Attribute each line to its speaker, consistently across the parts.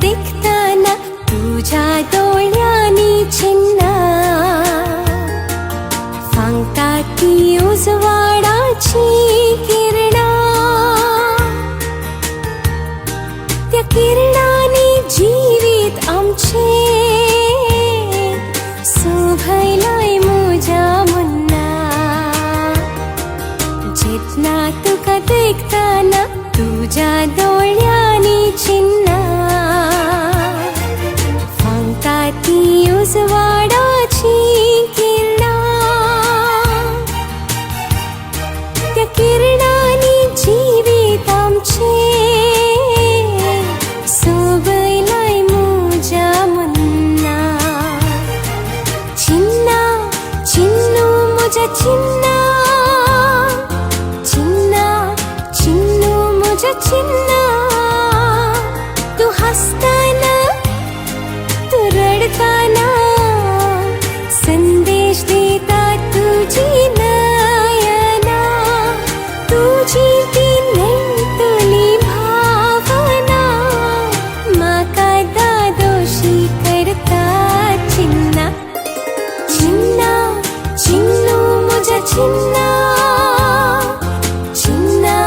Speaker 1: दिखताना तुझ्या डोळ्यांनी चिन्ना सांगतात ती उजवाडाची किरणा त्या किरणाने जीवित आमचे शोभयलाय मुझ्या मुन्ना जितना तुका देखताना तुझ्या डोळ्यांनी चिन्ना सांगतात ती उजवाडाची किरणा त्या किरणाने जीवित आमचे शोभयलाय मुझ्या मुन्ना चिन्ना चिन्नू मुझ्या चिन्ना चिन्ना चिन्नू मुझ्या चिन्ना तू हसताना तू रडताना संदेश देतात तुझी नयना तुझी ती नैतुली भावना माका दादोशी करतात चिन्ना चिन्ना चिन्नू मुझ्या चिन्ना चिन्ना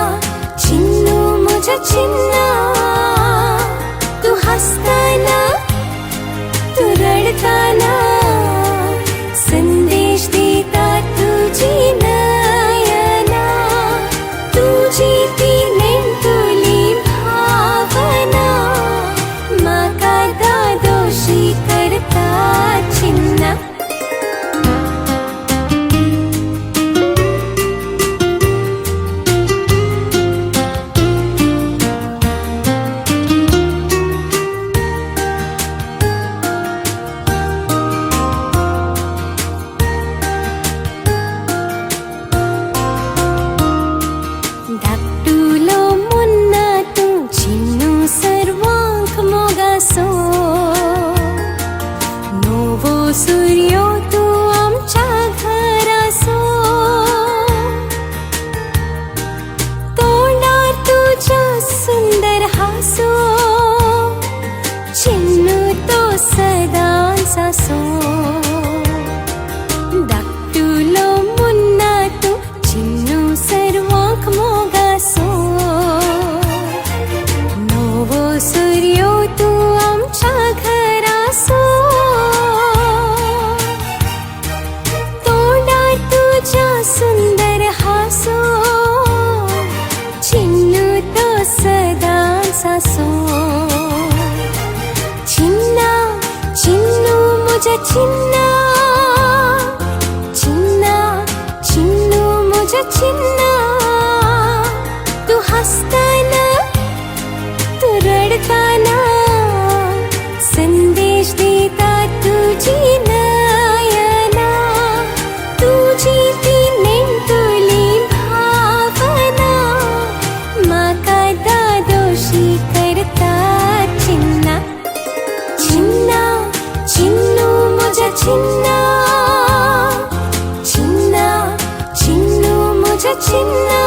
Speaker 1: चिन्नू मुझ्या चिन्ना तू हसताना तू रडताना संदेश देतात तुझी नयना तुझी ती नेमतुली भावना माका दादोशी करतात चिन्ना धाकटुलो मुन्ना तू चिन्नू सर्वांक मोगासो नवो सूर्यो तू आमच्या घरासो तोंडार तुझ्या सुंदर हासो चिन्नू तो सदांच आसो धाकटुलो मुन्ना तू चिन्नू सर्वांक मोगासो नवो सूर्यो तू आमच्या घरासो तोंडार तुझ्या सुंदर हासो चिन्नू तो सदांच आसो चिन्ना चिन्नू मुझ्या चिन्ना चिन्ना चिन्नू मुझ्या चिन्ना तू हसताना तू रडताना संदेश देतात तुझी नयना तुझी ती नेमतुली भावना माका दादोशी करतात चिन्ना चिन्ना चिन्नू मुझ्या चिन्ना चिन्ना चिन्नू मुझ्या चिन्ना